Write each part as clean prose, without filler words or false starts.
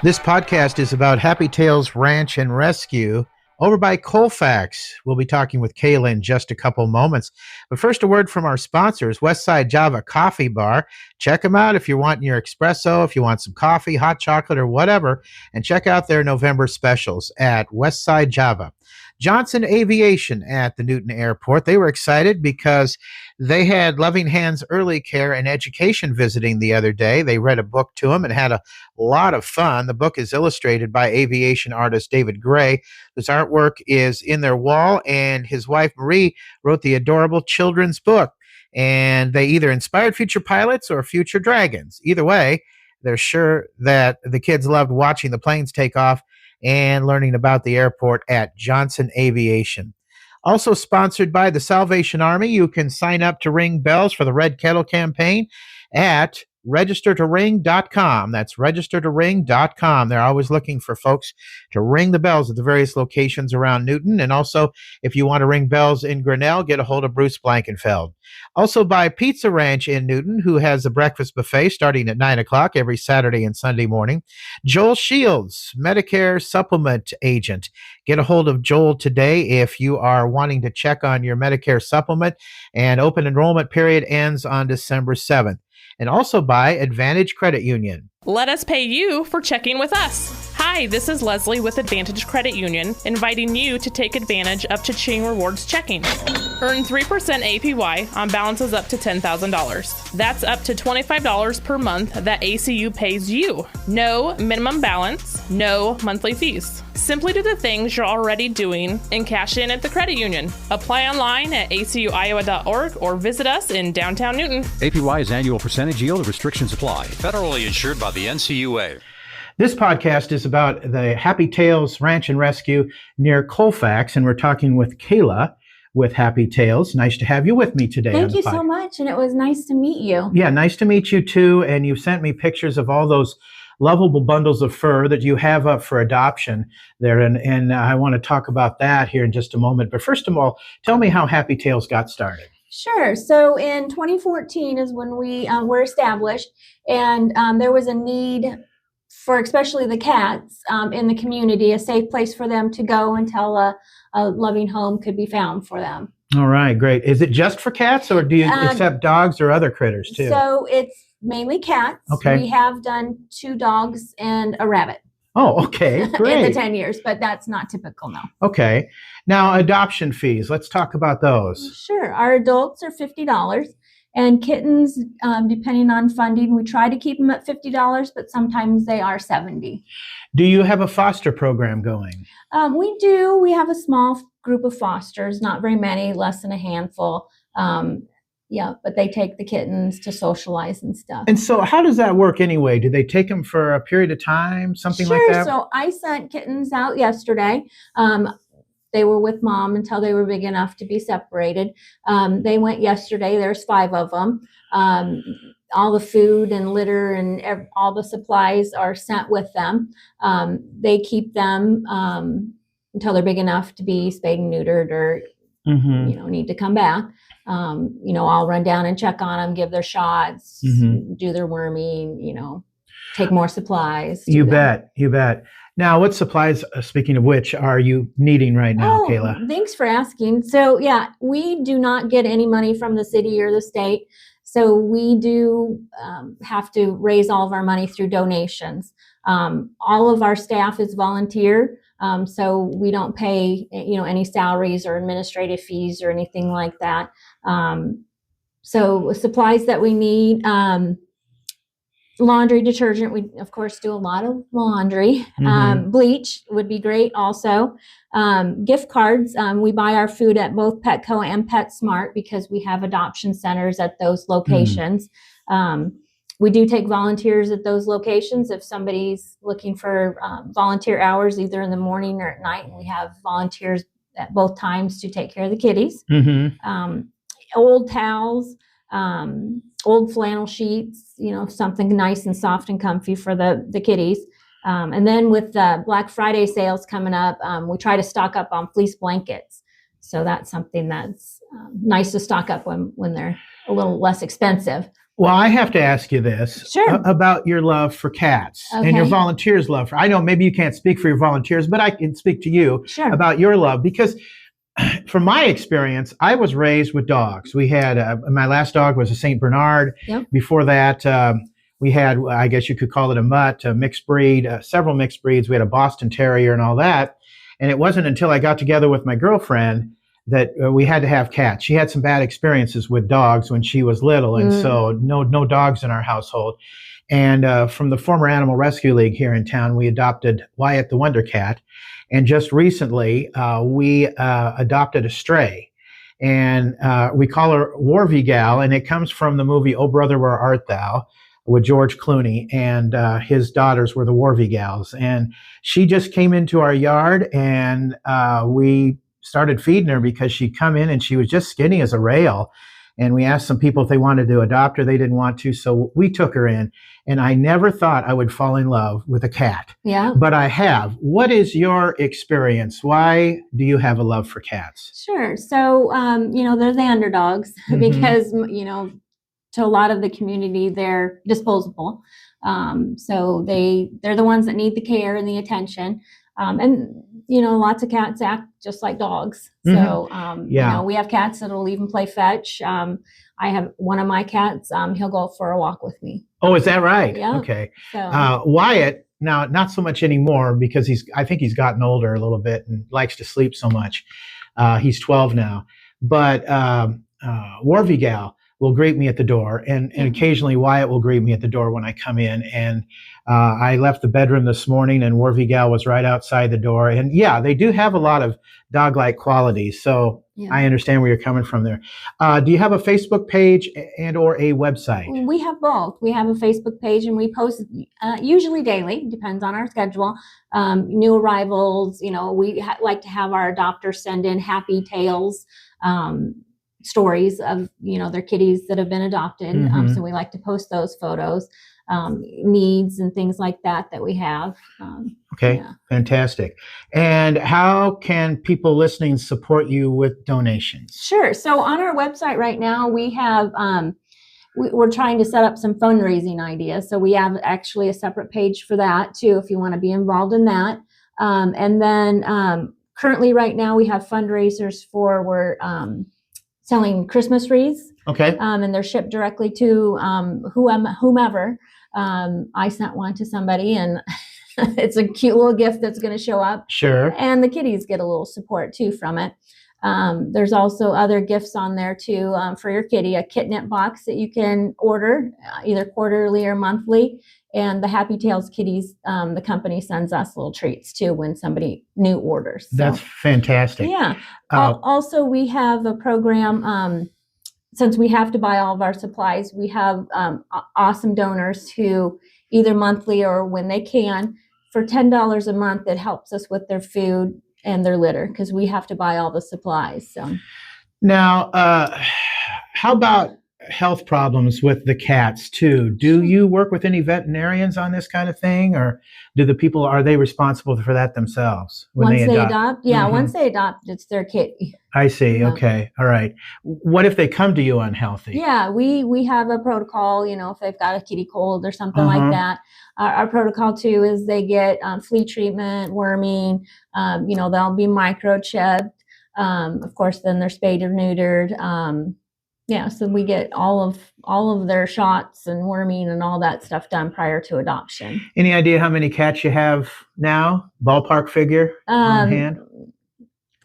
This podcast is about Happy Tales Ranch and Rescue over by Colfax. We'll be talking with Cayla in just a couple moments. But first, a word from our sponsors, Westside Java Coffee Bar. Check them out if you're wanting your espresso, if you want some coffee, hot chocolate, or whatever. And check out their November specials at Westside Java. Johnson Aviation at the Newton Airport. They were excited because they had Loving Hands Early Care and Education visiting the other day. They read a book to them and had a lot of fun. The book is illustrated by aviation artist David Gray, whose artwork is in their wall, and his wife Marie wrote the adorable children's book. And they either inspired future pilots or future dragons. Either way, they're sure that the kids loved watching the planes take off and learning about the airport at Johnson Aviation. Also sponsored by the Salvation Army, you can sign up to ring bells for the Red Kettle campaign at registertoring.com. That's registertoring.com. They're always looking for folks to ring the bells at the various locations around Newton. And also, if you want to ring bells in Grinnell, get a hold of Bruce Blankenfeld. Also by Pizza Ranch in Newton, who has a breakfast buffet starting at 9 o'clock every Saturday and Sunday morning. Joel Shields, Medicare supplement agent. Get a hold of Joel today if you are wanting to check on your Medicare supplement. And open enrollment period ends on December 7th. And also by Advantage Credit Union. Let us pay you for checking with us. Hi, this is Leslie with Advantage Credit Union, inviting you to take advantage of Cha-Ching Rewards checking. Earn 3% APY on balances up to $10,000. That's up to $25 per month that ACU pays you. No minimum balance, no monthly fees. Simply do the things you're already doing and cash in at the credit union. Apply online at acuiowa.org or visit us in downtown Newton. APY is annual percentage yield. Restrictions apply. Federally insured by the NCUA. This podcast is about the Happy Tales Ranch and Rescue near Colfax, and we're talking with Cayla with Happy Tales. Nice to have you with me today. Thank you so much, and it was nice to meet you. Yeah, nice to meet you too, and you've sent me pictures of all those lovable bundles of fur that you have up for adoption there, and I want to talk about that here in just a moment. But first of all, tell me how Happy Tales got started. Sure. So in 2014 is when we were established, and there was a need for especially the cats in the community, a safe place for them to go until a loving home could be found for them. All right, great. Is it just for cats, or do you accept dogs or other critters too? So it's mainly cats. Okay. We have done 2 dogs and a rabbit. Oh, okay, great. In the 10 years, but that's not typical now. Okay. Now, adoption fees. Let's talk about those. Sure. Our adults are $50. And kittens, depending on funding, we try to keep them at $50, but sometimes they are $70. Do you have a foster program going? We do. We have a small group of fosters, not very many, less than a handful. Yeah, but they take the kittens to socialize and stuff. And so how does that work anyway? Do they take them for a period of time, something like that? Sure. So I sent kittens out yesterday. They were with mom until they were big enough to be separated. They went yesterday. There's 5 of them. All the food and litter and all the supplies are sent with them. They keep them until they're big enough to be spayed and neutered or need to come back. I'll run down and check on them, give their shots, do their worming, take more supplies. You bet. Now, what supplies, speaking of which, are you needing right now, Cayla? Thanks for asking. So, yeah, we do not get any money from the city or the state. So we do have to raise all of our money through donations. All of our staff is volunteer. So we don't pay, any salaries or administrative fees or anything like that. So supplies that we need, laundry detergent. We, of course, do a lot of laundry. Bleach would be great also. Gift cards. We buy our food at both Petco and PetSmart because we have adoption centers at those locations. We do take volunteers at those locations if somebody's looking for volunteer hours, either in the morning or at night. And we have volunteers at both times to take care of the kitties. Old towels, old flannel sheets, something nice and soft and comfy for the kitties. And then with the Black Friday sales coming up, we try to stock up on fleece blankets. So that's something that's nice to stock up when they're a little less expensive. Well, I have to ask you this about your love for cats and your volunteers' love for. I know maybe you can't speak for your volunteers, but I can speak to you about your love, because from my experience, I was raised with dogs. We had my last dog was a Saint Bernard. Yep. Before that, we had, I guess you could call it a mutt, a mixed breed, several mixed breeds. We had a Boston Terrier and all that. And it wasn't until I got together with my girlfriend that we had to have cats. She had some bad experiences with dogs when she was little, and so no dogs in our household. And from the former Animal Rescue League here in town, we adopted Wyatt the Wonder Cat. And just recently, we adopted a stray. And we call her Warvie Gal, and it comes from the movie Oh Brother, Where Art Thou? With George Clooney, and his daughters were the Warvie Gals. And she just came into our yard, and we started feeding her because she'd come in and she was just skinny as a rail. And we asked some people if they wanted to adopt her. They didn't want to, so we took her in. And I never thought I would fall in love with a cat. Yeah. But I have. What is your experience? Why do you have a love for cats? Sure. So, they're the underdogs because, to a lot of the community, they're disposable. So they're the ones that need the care and the attention. And lots of cats act just like dogs. So, we have cats that'll even play fetch. I have one of my cats, he'll go for a walk with me. Oh, is that right? Yeah. Okay. So, Wyatt, now not so much anymore because I think he's gotten older a little bit and likes to sleep so much. He's 12 now. But Warvie Gal will greet me at the door, and occasionally Wyatt will greet me at the door when I come in. And I left the bedroom this morning, and Warvie Gal was right outside the door. And yeah, they do have a lot of dog-like qualities. So I understand where you're coming from there. Do you have a Facebook page and or a website? We have both. We have a Facebook page, and we post usually daily, depends on our schedule. New arrivals, we like to have our adopters send in happy tales, stories of their kitties that have been adopted. So we like to post those photos, needs and things like that we have. Fantastic. And how can people listening support you with donations? Sure. So on our website right now, we have we're trying to set up some fundraising ideas. So we have actually a separate page for that too, if you want to be involved in that. And then currently right now we have fundraisers we're selling Christmas wreaths. Okay. And they're shipped directly to whomever. I sent one to somebody, and it's a cute little gift that's going to show up. Sure. And the kitties get a little support too from it. There's also other gifts on there too for your kitty, a kitnet box that you can order either quarterly or monthly. And the Happy Tails kitties, the company sends us little treats too when somebody new orders. So, that's fantastic. Yeah. Also, we have a program, since we have to buy all of our supplies, we have awesome donors who either monthly or when they can, for $10 a month, it helps us with their food and their litter because we have to buy all the supplies. So now, how about health problems with the cats too? Do you work with any veterinarians on this kind of thing, or are they responsible for that themselves when once they adopt? Once they adopt, it's their kitty. I see. Yeah. Okay. All right. What if they come to you unhealthy? Yeah, we have a protocol, if they've got a kitty cold or something like that. Our protocol too is they get flea treatment, worming, they'll be microchipped. Of course, then they're spayed or neutered. So we get all of their shots and worming and all that stuff done prior to adoption. Any idea how many cats you have now? Ballpark figure on hand?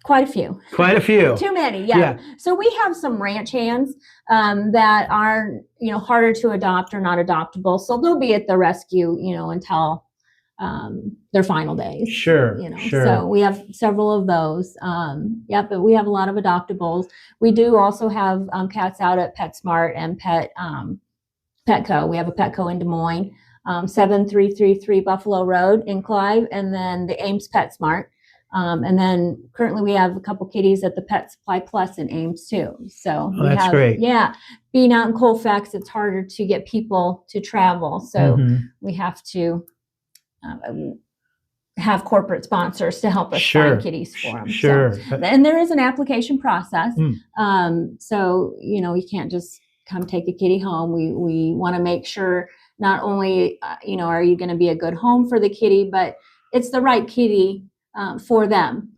Quite a few. Quite a few. Too many, yeah. So we have some ranch hands that are, harder to adopt or not adoptable. So they'll be at the rescue, until their final days. Sure. So we have several of those. But we have a lot of adoptables. We do also have cats out at PetSmart and Petco. We have a Petco in Des Moines, 7333 Buffalo Road in Clive, and then the Ames PetSmart. And then currently we have a couple kitties at the Pet Supply Plus in Ames too. So that's great. Yeah. Being out in Colfax, it's harder to get people to travel. So we have to have corporate sponsors to help us Sure. find kitties for them. Sure. So, and there is an application process. Mm. So, you can't just come take a kitty home. We want to make sure not only, are you going to be a good home for the kitty, but it's the right kitty for them.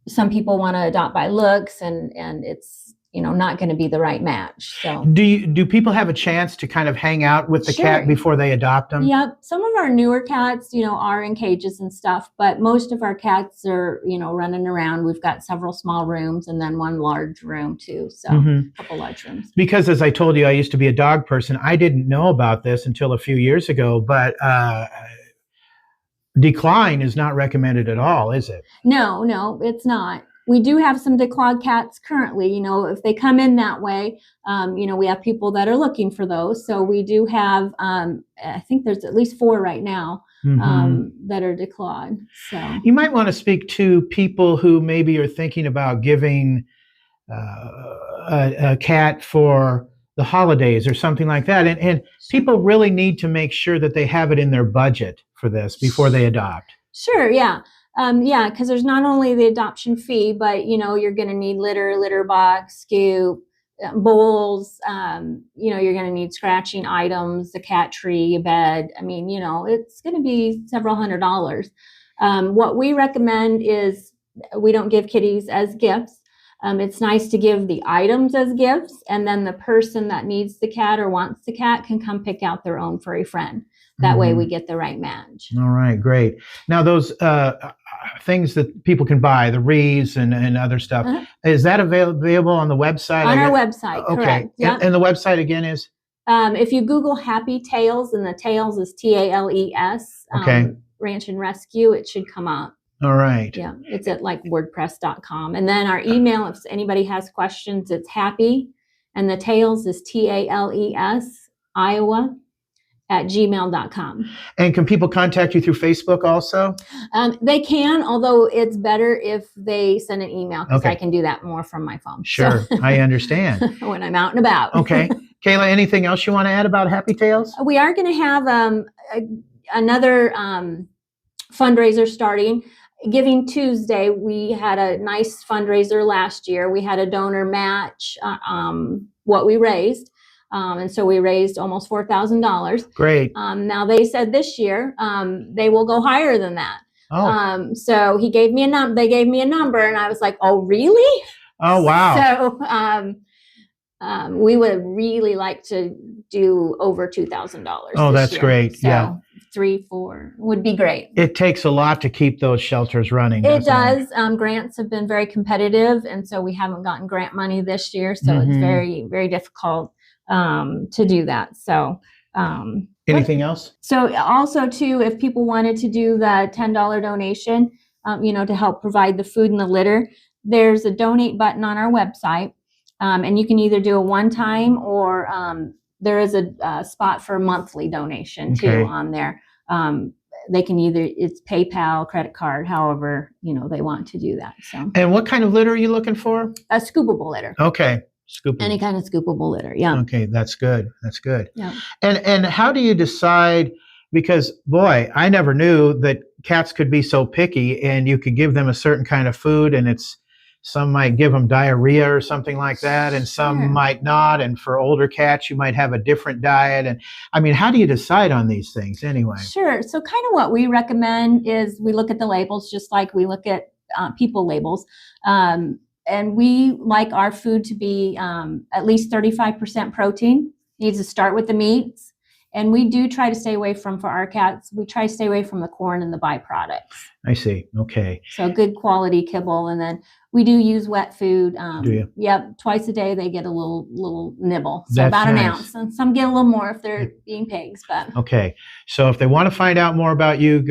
Some people want to adopt by looks, and it's not going to be the right match. So do people have a chance to kind of hang out with the cat before they adopt them? Yep. Some of our newer cats, are in cages and stuff, but most of our cats are, running around. We've got several small rooms and then one large room too. So a couple large rooms. Because as I told you, I used to be a dog person. I didn't know about this until a few years ago, but declaw is not recommended at all, is it? No, it's not. We do have some declawed cats currently. If they come in that way, we have people that are looking for those. So we do have, I think there's at least 4 right now that are declawed. So you might want to speak to people who maybe are thinking about giving a cat for the holidays or something like that. And people really need to make sure that they have it in their budget for this before they adopt. Sure, yeah. Because there's not only the adoption fee, but you're going to need litter box, scoop, bowls. You're going to need scratching items, the cat tree, a bed. I mean, it's going to be several $100s. What we recommend is we don't give kitties as gifts. It's nice to give the items as gifts, and then the person that needs the cat or wants the cat can come pick out their own furry friend. That way we get the right match. All right, great. Now those things that people can buy, the wreaths and other stuff, is that available on the website? On our website, okay. Correct. Yep. And the website again is? If you Google Happy Tails, and the Tails is TALES, Ranch and Rescue, it should come up. All right. Yeah, it's at like wordpress.com. And then our email, if anybody has questions, it's happy, and the Tails is TALES, Iowa, @gmail.com. And can people contact you through Facebook also? They can, although it's better if they send an email, because I can do that more from my phone. Sure, so, I understand. When I'm out and about. Okay. Cayla, anything else you want to add about Happy Tails? We are going to have another fundraiser starting. Giving Tuesday, we had a nice fundraiser last year. We had a donor match what we raised. And so we raised almost $4,000. Great. Now they said this year they will go higher than that. Oh. So he gave me a number. They gave me a number, and I was like, "Oh, really?" Oh, wow. So we would really like to do over $2,000. Oh, that's year. great. So yeah. 3-4 would be great. It takes a lot to keep those shelters running. It does. Grants have been very competitive, and so we haven't gotten grant money this year. So it's very, very difficult to do that. So anything else? So also too, if people wanted to do the $10 donation, to help provide the food and the litter, there's a donate button on our website. And you can either do a one-time, or there is a spot for a monthly donation too on there. They can it's PayPal, credit card, however, they want to do that. So. And what kind of litter are you looking for? A scoopable litter. Okay. Scoopable. Any kind of scoopable litter. Yeah. Okay. That's good. That's good. Yeah. And how do you decide? Because boy, I never knew that cats could be so picky, and you could give them a certain kind of food, and some might give them diarrhea or something like that, and some might not. And for older cats, you might have a different diet. And I mean, how do you decide on these things anyway? Sure. So kind of what we recommend is we look at the labels just like we look at people labels. And we like our food to be at least 35% protein. It needs to start with the meats. And we do try to stay away for our cats, we try to stay away from the corn and the byproducts. I see. Okay. So good quality kibble. And then we do use wet food. Do you? Yep. Twice a day they get a little nibble. So That's about an nice. ounce. And some get a little more if they're being pigs. But okay. So if they want to find out more about you,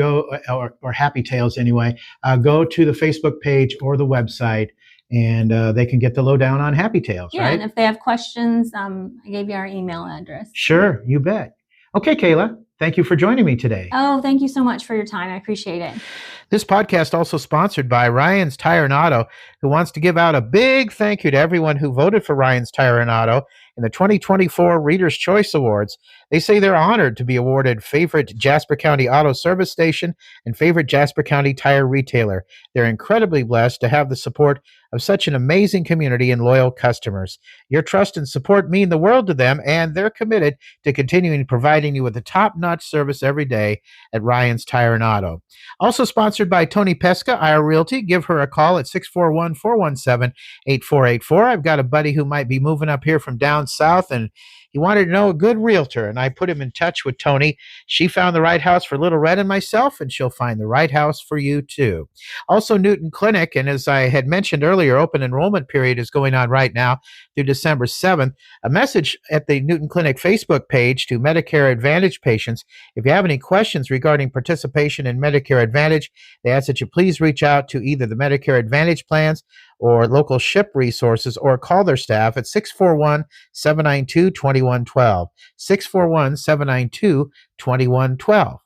or Happy Tails anyway, go to the Facebook page or the website, and they can get the lowdown on Happy Tails, right? And if they have questions, I gave you our email address. Sure, you bet. Okay, Cayla, thank you for joining me today. Oh, thank you so much for your time. I appreciate it. This podcast also sponsored by Ryan's Tire and Auto, who wants to give out a big thank you to everyone who voted for Ryan's Tire and Auto in the 2024 Reader's Choice Awards. They say they're honored to be awarded favorite Jasper County auto service station and favorite Jasper County tire retailer. They're incredibly blessed to have the support of such an amazing community and loyal customers. Your trust and support mean the world to them, and they're committed to continuing providing you with the top-notch service every day at Ryan's Tire and Auto. Also sponsored by Tony Pesca, IR Realty. Give her a call at 641-417-8484. I've got a buddy who might be moving up here from down south, and he wanted to know a good realtor, and I put him in touch with Tony. She found the right house for Little Red and myself, and she'll find the right house for you too. Also, Newton Clinic, and as I had mentioned earlier, open enrollment period is going on right now through December 7th. A message at the Newton Clinic Facebook page to Medicare Advantage patients. If you have any questions regarding participation in Medicare Advantage, they ask that you please reach out to either the Medicare Advantage plans or local SHIP resources, or call their staff at 641-792-2112, 641-792-2112.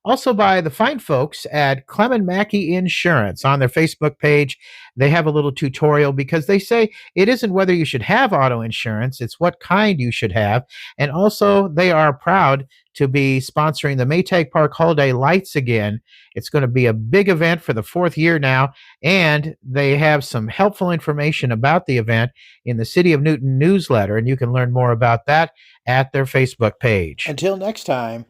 Also by the fine folks at Clement Mackey Insurance. On their Facebook page, they have a little tutorial because they say it isn't whether you should have auto insurance, it's what kind you should have. And also, they are proud to be sponsoring the Maytag Park Holiday Lights again. It's going to be a big event for the fourth year now, and they have some helpful information about the event in the City of Newton newsletter, and you can learn more about that at their Facebook page. Until next time,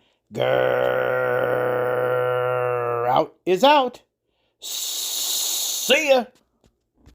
out is out. See ya.